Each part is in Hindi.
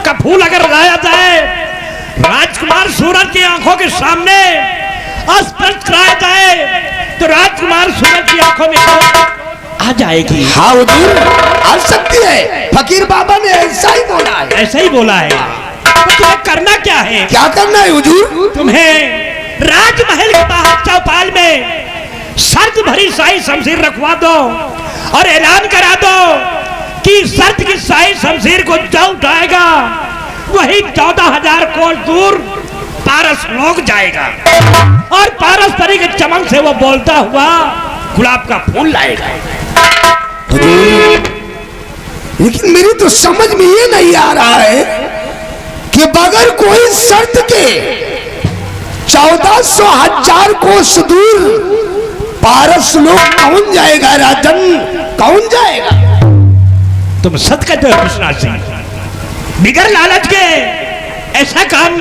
का फूल अगर लाया जाए, राजकुमार सूरज की आंखों के सामने स्पर्श कराया जाए, तो राजकुमार सूरज की आंखों में आ जाएगी। हाँ हुजूर, आ सकती है। फकीर बाबा ने ऐसा ही बोला है। ऐसा ही बोला है। तो तुम्हें करना क्या है? क्या करना है हुजूर? तुम्हें राजमहल के बाहर चौपाल में शर्त भरी शाही शमशीर रखवा दो और ऐलान करा दो कि शर्त की शाही शमशीर को जो उठाएगा वही 14,000 कोस दूर पारस लोग जाएगा और पारस परी के चमन से वो बोलता हुआ गुलाब का फूल लाएगा। लेकिन मेरी तो समझ में ये नहीं आ रहा है कि बगैर कोई शर्त के 1400,000 कोस दूर पारस लोग कौन जाएगा राजन? कौन जाएगा? तुम सत कहते हो कृष्णा सिंह, बिगर लालच के ऐसा काम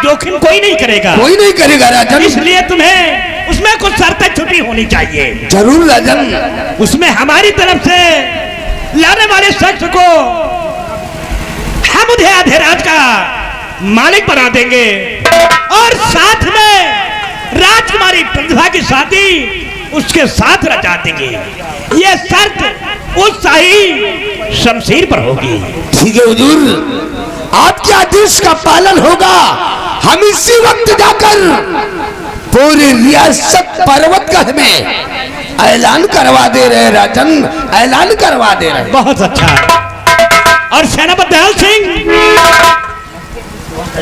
जोखिम कोई नहीं करेगा। कोई नहीं करेगा राजन। इसलिए तुम्हें उसमें कुछ शर्तें छुपी होनी चाहिए। जरूर राजन। उसमें हमारी तरफ से लाने वाले शख्स को हम उन्हें आधे राज का मालिक बना देंगे और साथ में राजकुमारी प्रतिभा की शादी उसके साथ रचा देंगे। ये शर्त उस शाही शमशीर पर होगी। ठीक है हुजूर, आपके आदेश का पालन होगा। हम इसी वक्त जाकर पूरी रियासत पर्वतगढ़ में ऐलान करवा दे रहे राजन, ऐलान करवा दे रहे। बहुत अच्छा। और सेनापति दयाल सिंह,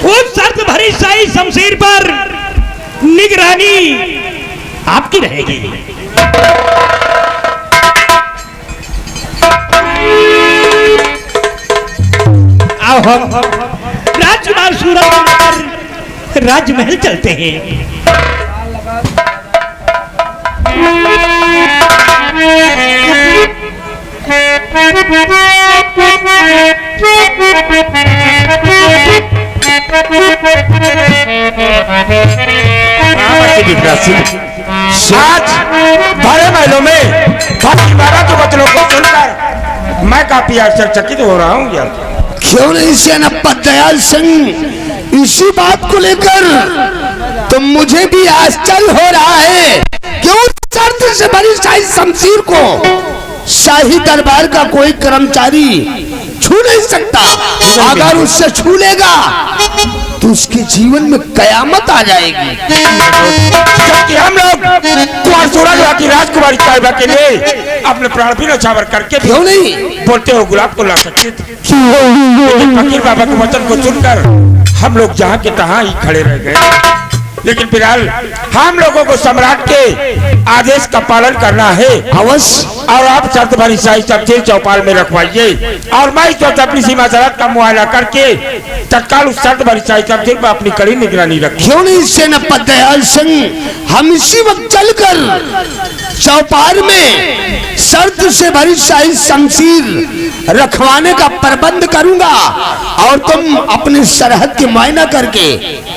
उस शर्त भरी शाही शमशीर पर निगरानी आपकी रहेगी। आओ हम राजकुमार सूरज राजमहल चलते हैं। आज बड़े महलों में फकीर बाबा के वचनों को सुनकर मैं काफी आश्चर्यचकित हो रहा हूँ यार। क्यों नहीं सेनापति दयाल सिंह, इसी बात को लेकर तो मुझे भी आश्चर्य हो रहा है कि उस शर्त से भरी शाही शमशीर को शाही दरबार का कोई कर्मचारी छू नहीं सकता। अगर उससे छू लेगा तो उसके जीवन में कयामत आ जाएगी। जबकि हम लोग कुंवर सूरज की राजकुमारी साहिबा के लिए अपने प्राण भी न्यौछावर करके क्यों नहीं बोलते हो गुलाब को ला सकते थे। लेकिन फकीर बाबा के वचन को सुनकर हम लोग जहाँ के तहाँ ही खड़े रह गए। लेकिन फिलहाल हम लोगों को सम्राट के आदेश का पालन करना है अवश्य। और आप शर्त भरी शाही शमशीर चौपाल में रखवाइए और मैं इस वक्त अपनी सीमा सरहद का मुआयना करके तत्काल उस शर्त भरी शाही शमशीर पर अपनी कड़ी निगरानी रखी। क्यों नहीं सेनापति दयाल सिंह, हम इसी वक्त चलकर चौपाल में शर्त से भरी शाही शमशीर रखवाने का प्रबंध करूंगा और तुम अपने सरहद की मुआयना करके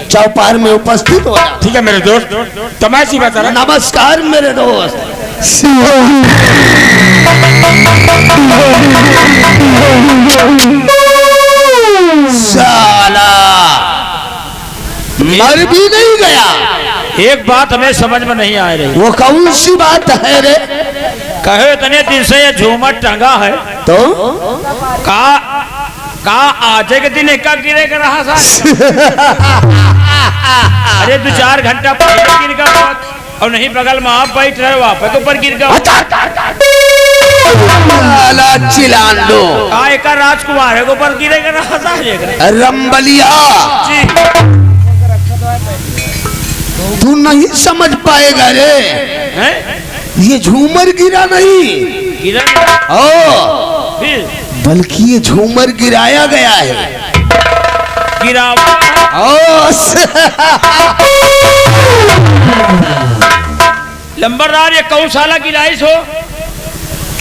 चौपाल में उपस्थित हो। ठीक है मेरे दोस्त, तो मैं सीमा सरहद। नमस्कार मेरे दोस्त। साला मर भी नहीं गया। एक बात हमें समझ में नहीं आ रही। वो कौन सी बात है रे? कहे इतने दिन से ये झूमर टंगा है तो का आज के दिन एक गिरेगा रहा था। अरे 2-4 घंटा पहले गिर गया और नहीं बगल में आप बैठ रहे हो, आप के ऊपर गिर गया। चिलांडो का एक राजकुमार है ऊपर गिरेगा रहा था। रंबलिया तू नहीं समझ पाएगा रे। हैं? ये झूमर गिरा नहीं, गिरा ओ फिर बल्कि ये झूमर गिराया गया है। गिरा लंबरदार, ये कौन साला की लाइस हो?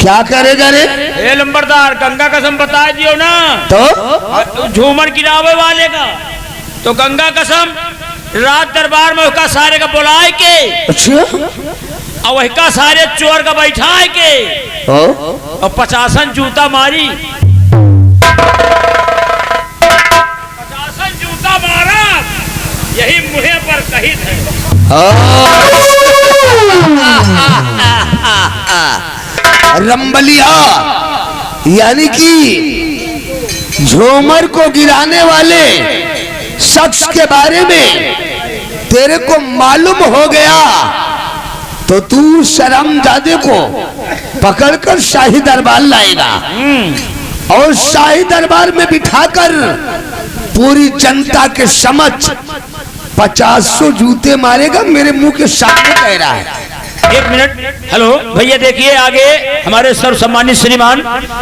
क्या करेगा रे? ए लंबरदार, गंगा कसम बता दियो ना। तो झूमर गिरावे वाले का तो गंगा कसम रात दरबार में उसका सारे का बुलाए के अच्छा और वही का सारे चोर का बैठाए के और 50 जूता मारी। कही थे। रंबलिया यानी कि झूमर को गिराने वाले शख्स के बारे में तेरे को मालूम हो गया तो तू शर्मजादे को पकड़कर शाही दरबार लाएगा और शाही दरबार में बिठाकर पूरी जनता के समक्ष 500 जूते मारेगा। मेरे मुंह के सामने कह रहा है। एक मिनट। हेलो भैया, देखिए आगे हमारे सर्व सम्मानित श्रीमान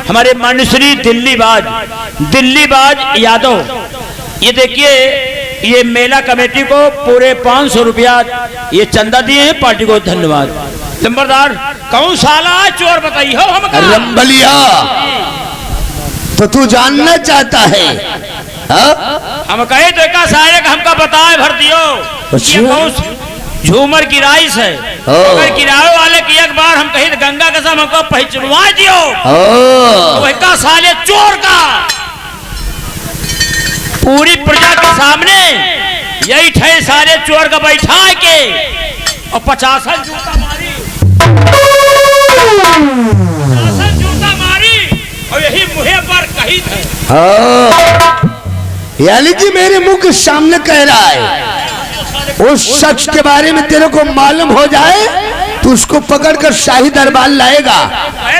हमारे माननीय श्री दिल्ली बाज यादव, ये देखिए ये मेला कमेटी को पूरे 500 रुपया ये चंदा दिए हैं, पार्टी को धन्यवाद। नंबरदार कौन साला चोर बताइए हो हम रंबलिया, तो तू जानना चाहता है? हम कहे तो एक सारे का हमका बताए भर दियो ये कौन झूमर की राइस है। अगर किराए वाले की एक बार हम कहीं गंगा के साथ हमको पहचानवा दियो तो एक साले चोर का पूरी प्रजा के सामने यही ठे सारे चोर का बैठा के और 50 जूता मारी और यही मुहे पर कही थे। यानी कि मेरे मुंह के सामने कह रहा है उस शख्स के बारे में तेरे को मालूम हो जाए तो उसको पकड़कर शाही दरबार लाएगा,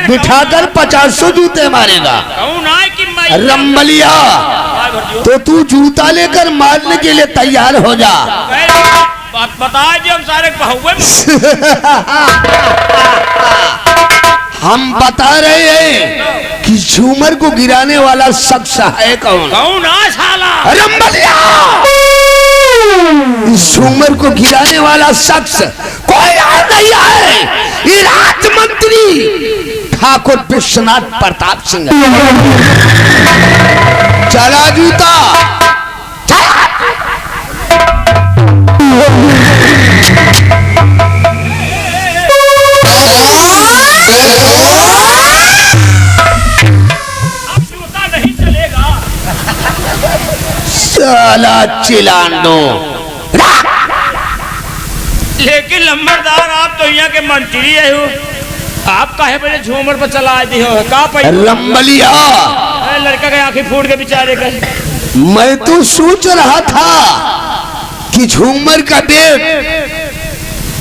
बिठाकर 500 जूते मारेगा। रंबलिया, तो तू जूता लेकर मारने के लिए तैयार हो जा। बता जी हम सारे हम बता रहे हैं कि झूमर को गिराने वाला शख्स है कौन? रंबलिया, झूमर को गिराने वाला शख्स कोई और नहीं है, ये राजमंत्री ठाकुर विश्वनाथ प्रताप सिंह। चला जूता नहीं चलेगा, साला चिलांडो। लेकिन लंबरदार आप तो यहाँ के मंत्री है हो, आप काहे पहले झूमर पर चला दी हो का रंबलिया, लड़का के आंखें फूट के बेचारे का। मैं तो सोच रहा था कि झूमर का वेट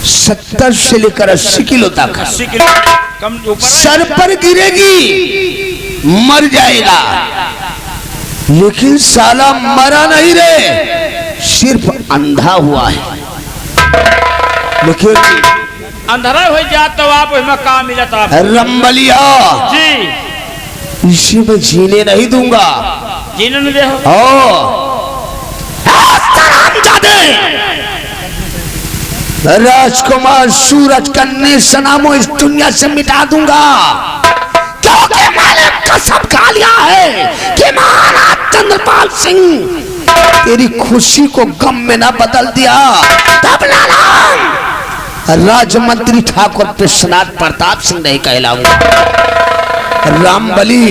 70 से लेकर 80 किलो तक, 80 किलो कम ऊपर सर पर गिरेगी मर जाएगा, लेकिन साला मरा नहीं रे, सिर्फ अंधा हुआ है। लेकिन अंधारा हो जात तो आप उसमें काम मिला था। रंबलिया जी, इसी में जीने नहीं दूंगा। जीने नहीं दे राजकुमार सूरज कन्ने सनामो इस दुनिया से मिटा दूंगा, क्योंकि मैंने कसम खा लिया है कि महाराज चंद्रपाल सिंह तेरी खुशी को गम में ना बदल दिया तब नाम राजमंत्री ठाकुर विश्वनाथ प्रताप सिंह नहीं कहलाऊंगा। रामबली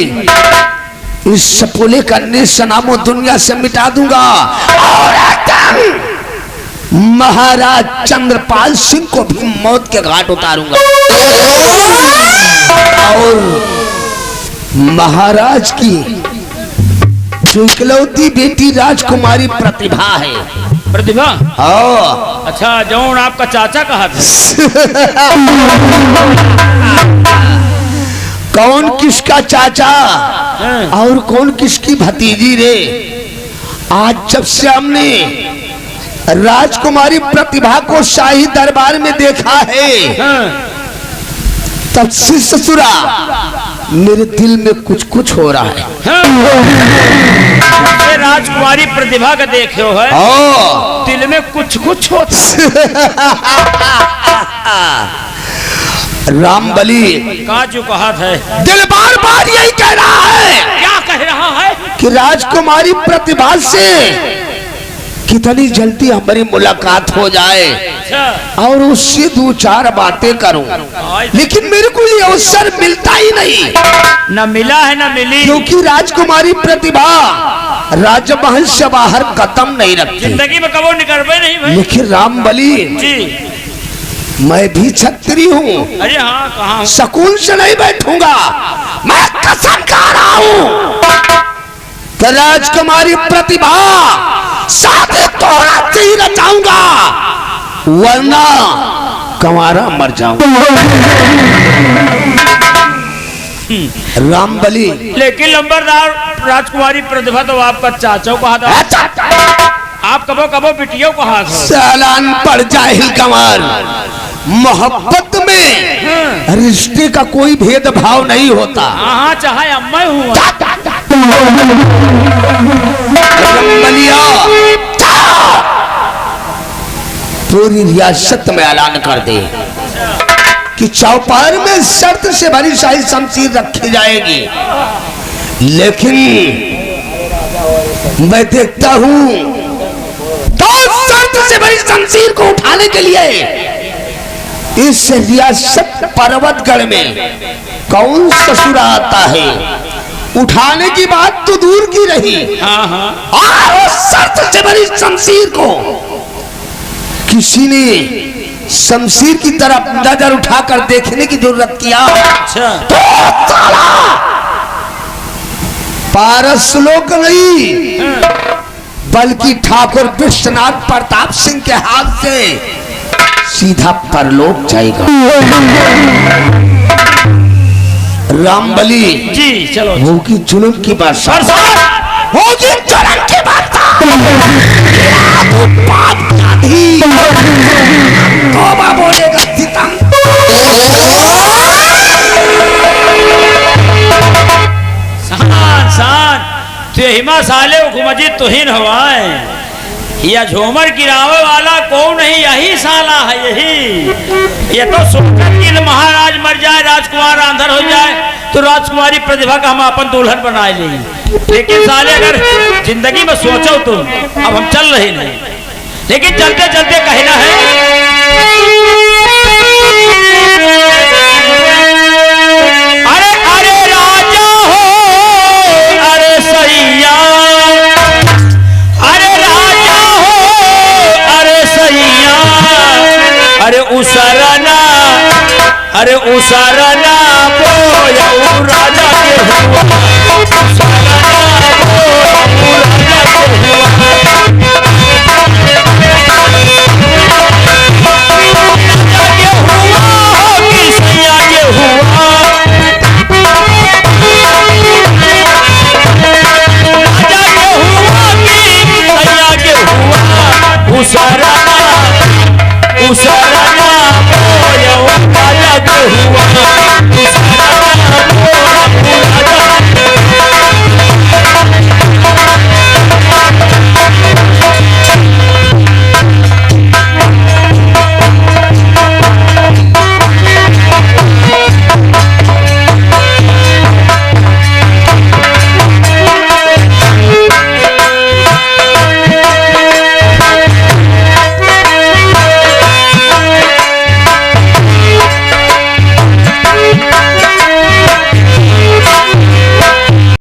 इस सपोले कन्ने सनामो दुनिया से मिटा दूंगा और महाराज चंद्रपाल सिंह को भी मौत के घाट उतारूंगा। और महाराज की जो इकलौती बेटी राजकुमारी प्रतिभा है। प्रतिभा? हाँ। अच्छा, जौन आपका चाचा कहा था। कौन किसका चाचा और कौन किसकी भतीजी रे? आज जब से हमने राजकुमारी प्रतिभा को शाही दरबार में देखा है तब से ससुरा मेरे दिल में कुछ कुछ हो रहा है। राजकुमारी प्रतिभा का देखे हो है दिल में कुछ कुछ होता। रामबली का जो कहा था दिल बार बार यही कह रहा है। क्या कह रहा है? कि राजकुमारी प्रतिभा से कितनी जल्दी हमारी मुलाकात हो जाए और उससे दो चार बातें करूं, लेकिन मेरे को ये अवसर मिलता ही नहीं। न मिला है न मिली, क्योंकि राजकुमारी प्रतिभा राजमहल से बाहर कदम नहीं रखती, जिंदगी में कबो निकल नहीं भाई। लेकिन रामबली जी मैं भी छत्री हूँ। अरे हाँ, कहाँ सकून से नहीं बैठूंगा। मैं कसम खा रहा हूँ कि राजकुमारी प्रतिभा शादी तोड़ा ही रचाऊंगा, वरना कंवारा मर जाऊंगा। रामबली लेकिन लंबरदार राजकुमारी प्रतिभा तो आपका चाचा कहा था, आप कबो कबो बिटियों कहा था। सालान पड़ जाहिल कंवर, मोहब्बत में रिश्ते का कोई भेदभाव नहीं होता। हाँ चाहे अम्मा हूँ। पूरी रियासत में ऐलान कर दे कि चौपाल में शर्त से भरी शाही शमशीर रखी जाएगी, लेकिन मैं देखता हूं तो शर्त से भरी शमशीर को उठाने के लिए इस रियासत पर्वतगढ़ में कौन ससुरा आता है। उठाने की बात तो दूर की रही, और शर्त से भरी शमशीर को किसी ने शमशीर की तरफ नजर उठाकर देखने की जरूरत किया तो साला पारस लोक नहीं बल्कि ठाकुर विश्वनाथ प्रताप सिंह के हाथ से सीधा परलोक जाएगा। रामबली जी चलो, होगी जुल्म की बात, होगी जुल्म की बात। तौबा बोलेगा सितम। तो हिमा साले हुकुमजी तुहिन हवाए, या झूमर गिरावे वाला कौन नहीं, यही साला है यही। ये तो सोचकर कि महाराज मर जाए, राजकुमार अंधर हो जाए तो राजकुमारी प्रतिभा का हम अपन दुल्हन बनाए लेंगे, लेकिन साले अगर जिंदगी में सोचो तुम, अब हम चल रहे नहीं, लेकिन चलते चलते कहना है अरे अरे राजा हो, अरे सैया, अरे राजा हो, अरे सैया, अरे उसरना, अरे उसरना बोया राजा के हुआ, उसरना बोया राजा के हुआ।